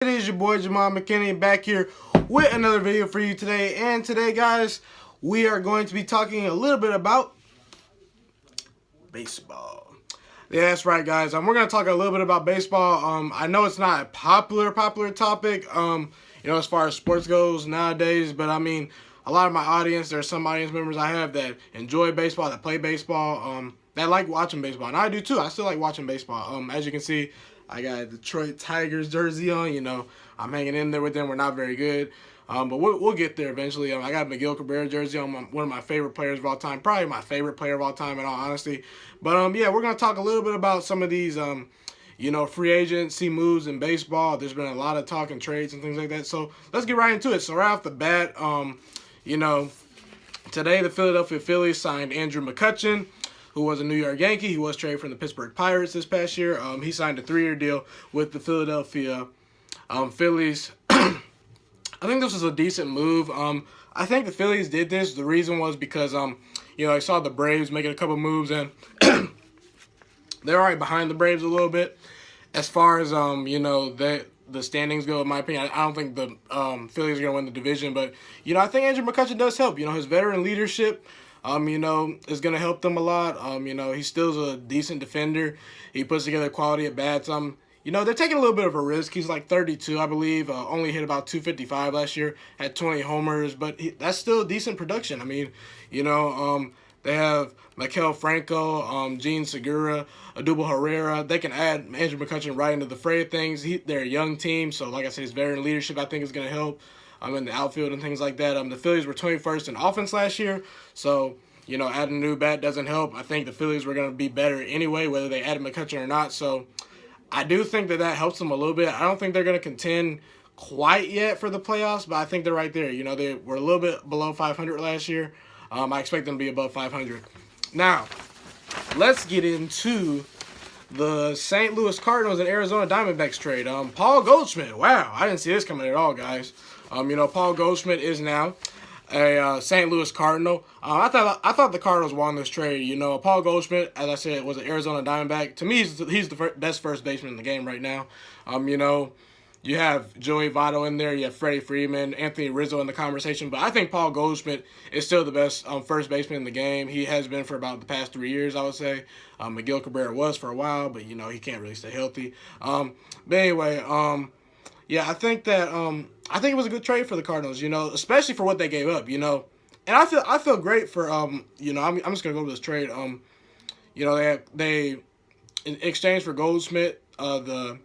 It is your boy Ghiman Mckinney back here with another video for you today. And today, guys, we are going to be talking a little bit about baseball. Yeah, that's right, guys. We're going to talk a little bit about baseball. I know it's not a popular topic, as far as sports goes nowadays. But, I mean, a lot of my audience, there are some audience members I have that enjoy baseball, that play baseball, that like watching baseball. And I do, too. I still like watching baseball. As you can see, I got a Detroit Tigers jersey on. I'm hanging in there with them. We're not very good. But we'll get there eventually. I got a Miguel Cabrera jersey on, one of my favorite players of all time. Probably my favorite player of all time, in all honesty. But, yeah, we're going to talk a little bit about some of these, free agency moves in baseball. There's been a lot of talk and trades and things like that. So let's get right into it. So right off the bat, today the Philadelphia Phillies signed Andrew McCutchen, who was a New York Yankee. He was traded from the Pittsburgh Pirates this past year. He signed a 3-year deal with the Philadelphia Phillies. I think this was a decent move. I think the Phillies did this. The reason was because, I saw the Braves making a couple moves, and they're already behind the Braves a little bit as far as, the standings go, in my opinion. I don't think the Phillies are going to win the division, but, I think Andrew McCutchen does help. His veteran leadership, is going to help them a lot. He's still a decent defender. He puts together quality at bats. They're taking a little bit of a risk. He's like 32, I believe. Only hit about 255 last year. Had 20 homers, but that's still decent production. They have Maikel Franco, Gene Segura, Odubel Herrera. They can add Andrew McCutchen right into the fray of things. They're a young team, so like I said, his veteran leadership I think is going to help. In the outfield and things like that. The Phillies were 21st in offense last year, so, adding a new bat doesn't help. I think the Phillies were going to be better anyway, whether they added McCutchen or not, so I do think that helps them a little bit. I don't think they're going to contend quite yet for the playoffs, but I think they're right there. They were a little bit below 500 last year. I expect them to be above 500. Now, let's get into the St. Louis Cardinals and Arizona Diamondbacks trade. Paul Goldschmidt. Wow, I didn't see this coming at all, guys. Paul Goldschmidt is now a St. Louis Cardinal. I thought the Cardinals won this trade. Paul Goldschmidt, as I said, was an Arizona Diamondback. To me, he's the best first baseman in the game right now. You have Joey Votto in there. You have Freddie Freeman, Anthony Rizzo in the conversation. But I think Paul Goldschmidt is still the best first baseman in the game. He has been for about the past 3 years, I would say. Miguel Cabrera was for a while, but, he can't really stay healthy. But anyway, I think that I think it was a good trade for the Cardinals, especially for what they gave up, And I feel great for, I'm just going to go to this trade. They in exchange for Goldschmidt, the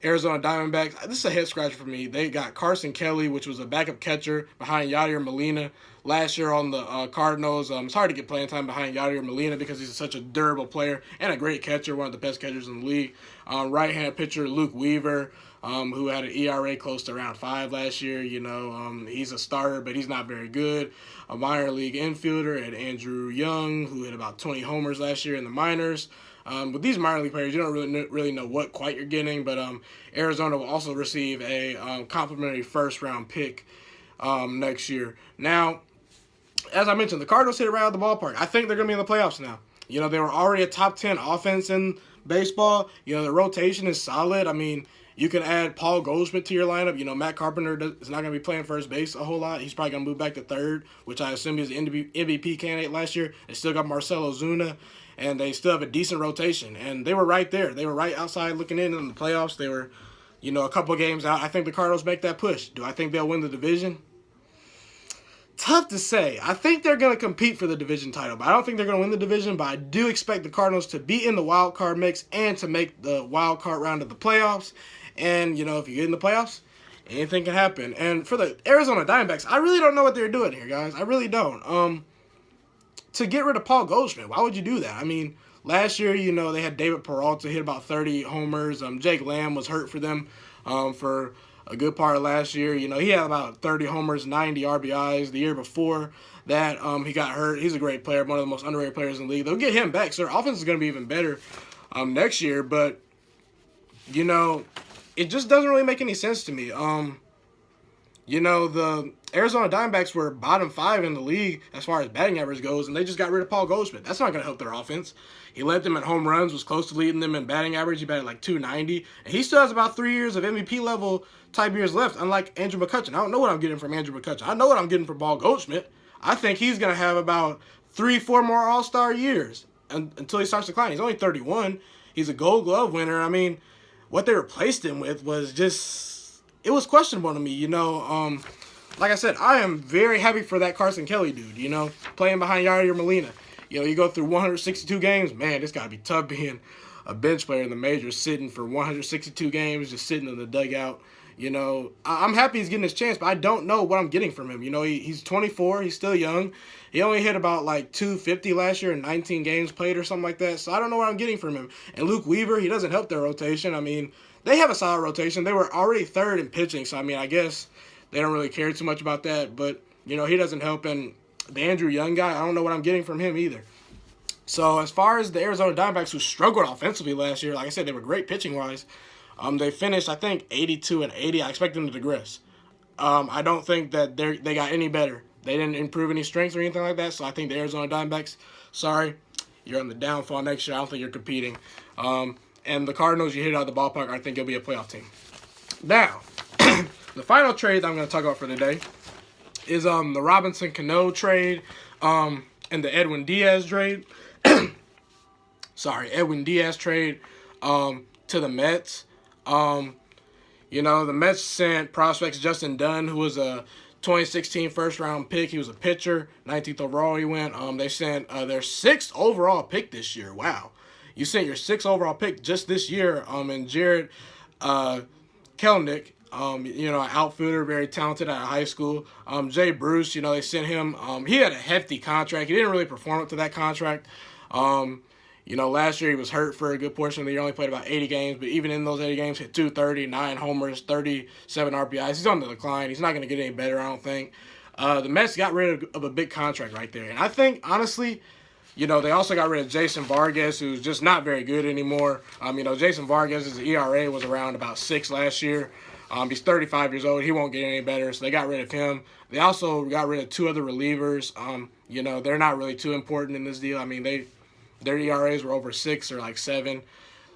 Arizona Diamondbacks, this is a head scratcher for me. They got Carson Kelly, which was a backup catcher behind Yadier Molina last year on the Cardinals. It's hard to get playing time behind Yadier Molina because he's such a durable player and a great catcher, one of the best catchers in the league. Right-hand pitcher Luke Weaver, who had an ERA close to around 5 last year. He's a starter, but he's not very good. A minor league infielder at Andrew Young, who hit about 20 homers last year in the minors. With these minor league players, you don't really know what quite you're getting, but Arizona will also receive a complimentary first-round pick next year. Now, as I mentioned, the Cardinals hit it right out of the ballpark. I think they're going to be in the playoffs now. They were already a top 10 offense in baseball. The rotation is solid. You can add Paul Goldschmidt to your lineup. Matt Carpenter is not going to be playing first base a whole lot. He's probably going to move back to third, which I assume he's an MVP candidate last year. They still got Marcell Ozuna, and they still have a decent rotation. And they were right there. They were right outside looking in the playoffs. They were, a couple of games out. I think the Cardinals make that push. Do I think they'll win the division? Tough to say. I think they're going to compete for the division title, but I don't think they're going to win the division, but I do expect the Cardinals to be in the wild card mix and to make the wild card round of the playoffs. And, if you get in the playoffs, anything can happen. And for the Arizona Diamondbacks, I really don't know what they're doing here, guys. I really don't. To get rid of Paul Goldschmidt, why would you do that? Last year, they had David Peralta hit about 30 homers. Jake Lamb was hurt for them for a good part of last year. He had about 30 homers, 90 RBIs. The year before that, he got hurt. He's a great player, one of the most underrated players in the league. They'll get him back, so their offense is going to be even better next year. But, it just doesn't really make any sense to me. you know, the Arizona Diamondbacks were bottom 5 in the league as far as batting average goes, and they just got rid of Paul Goldschmidt. That's not going to help their offense. He led them in home runs, was close to leading them in batting average. He batted like 290, and he still has about 3 years of MVP level type years left, unlike Andrew McCutchen. I don't know what I'm getting from Andrew McCutchen. I know what I'm getting from Paul Goldschmidt. I think he's going to have about 3-4 more All-Star years until he starts declining. He's only 31. He's a Gold Glove winner. I mean, what they replaced him with was just, it was questionable to me, you know. Like I said, I am very happy for that Carson Kelly dude, you know, playing behind Yadier Molina. You know, you go through 162 games, man, it's got to be tough being a bench player in the majors, sitting for 162 games, just sitting in the dugout. You know, I'm happy he's getting his chance, but I don't know what I'm getting from him. You know, he's 24, he's still young. He only hit about like 250 last year in 19 games played or something like that, so I don't know what I'm getting from him. And Luke Weaver, he doesn't help their rotation. I mean, they have a solid rotation. They were already third in pitching, so I mean, I guess they don't really care too much about that, but, you know, he doesn't help. And the Andrew Young guy, I don't know what I'm getting from him either. So as far as the Arizona Diamondbacks, who struggled offensively last year, like I said, they were great pitching-wise. They finished, I think, 82-80. I expect them to digress. I don't think that they got any better. They didn't improve any strengths or anything like that, so I think the Arizona Diamondbacks, sorry, you're on the downfall next year. I don't think you're competing. And the Cardinals, you hit out of the ballpark, I think you'll be a playoff team. Now, the final trade that I'm going to talk about for today is the Robinson Cano trade and the Edwin Diaz trade. Edwin Diaz trade to the Mets. You know, the Mets sent prospects Justin Dunn, who was a 2016 first-round pick. He was a pitcher. 19th overall he went. They sent their 6th overall pick this year. Wow. You sent your 6th overall pick just this year. And Jared Kelenic, you know, an outfielder, very talented out of high school. Jay Bruce, you know, they sent him. He had a hefty contract. He didn't really perform up to that contract. You know, last year he was hurt for a good portion of the year. Only played about 80 games, but even in those 80 games, hit 230, 9 homers, 37 RBIs. He's on the decline. He's not going to get any better, I don't think. The Mets got rid of a big contract right there. And I think, honestly, you know, they also got rid of Jason Vargas, who's just not very good anymore. You know, Jason Vargas' ERA was around about 6 last year. He's 35 years old. He won't get any better, so they got rid of him. They also got rid of 2 other relievers. You know, they're not really too important in this deal. I mean, their ERAs were over 6 or like 7.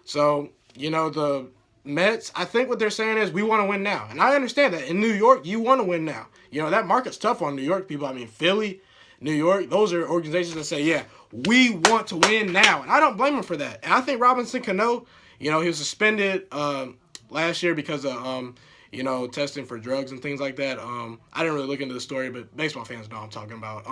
So, you know, the Mets, I think what they're saying is we want to win now. And I understand that. In New York, you want to win now. You know, that market's tough on New York people. I mean, Philly, New York, those are organizations that say, yeah, we want to win now. And I don't blame them for that. And I think Robinson Cano, you know, he was suspended last year because of, you know, testing for drugs and things like that. I didn't really look into the story, but baseball fans know what I'm talking about.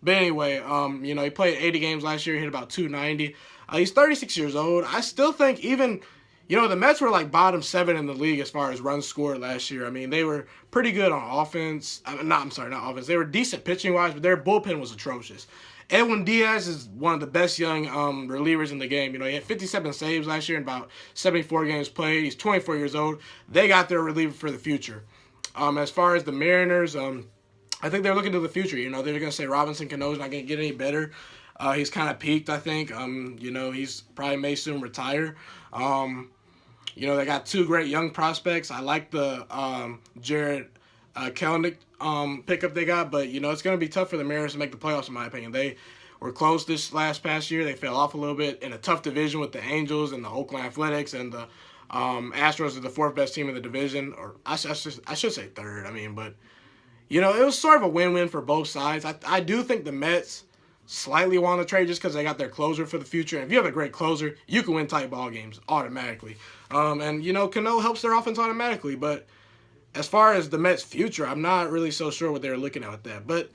But anyway, you know, he played 80 games last year, hit about 290. He's 36 years old. I still think even, you know, the Mets were like bottom 7 in the league as far as runs scored last year. I mean, they were pretty good on offense. Not offense. They were decent pitching-wise, but their bullpen was atrocious. Edwin Diaz is one of the best young relievers in the game. You know, he had 57 saves last year in about 74 games played. He's 24 years old. They got their reliever for the future. As far as the Mariners, I think they're looking to the future. You know, they're going to say Robinson Cano's not going to get any better. He's kind of peaked, I think. You know, he's probably may soon retire. You know, they got 2 great young prospects. I like the Jared Kelenic pickup they got, but, you know, it's going to be tough for the Mariners to make the playoffs, in my opinion. They were close this past year. They fell off a little bit in a tough division with the Angels and the Oakland Athletics, and the Astros are the 4th best team in the division. Or I should say 3rd, I mean, but, you know, it was sort of a win-win for both sides. I do think the Mets slightly want to trade just because they got their closer for the future. And if you have a great closer, you can win tight ball games automatically. And, you know, Cano helps their offense automatically. But as far as the Mets' future, I'm not really so sure what they're looking at with that. But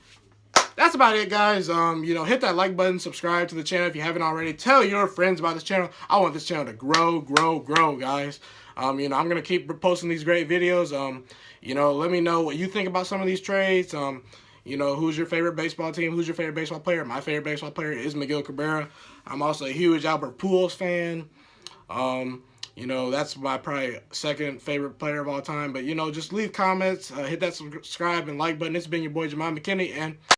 that's about it, guys. You know, hit that like button, subscribe to the channel if you haven't already. Tell your friends about this channel. I want this channel to grow, guys. You know, I'm going to keep posting these great videos. You know, let me know what you think about some of these trades. You know, who's your favorite baseball team? Who's your favorite baseball player? My favorite baseball player is Miguel Cabrera. I'm also a huge Albert Pujols fan. You know, that's my probably 2nd favorite player of all time. But, you know, just leave comments, hit that subscribe and like button. It's been your boy, Ghiman Mckinney, and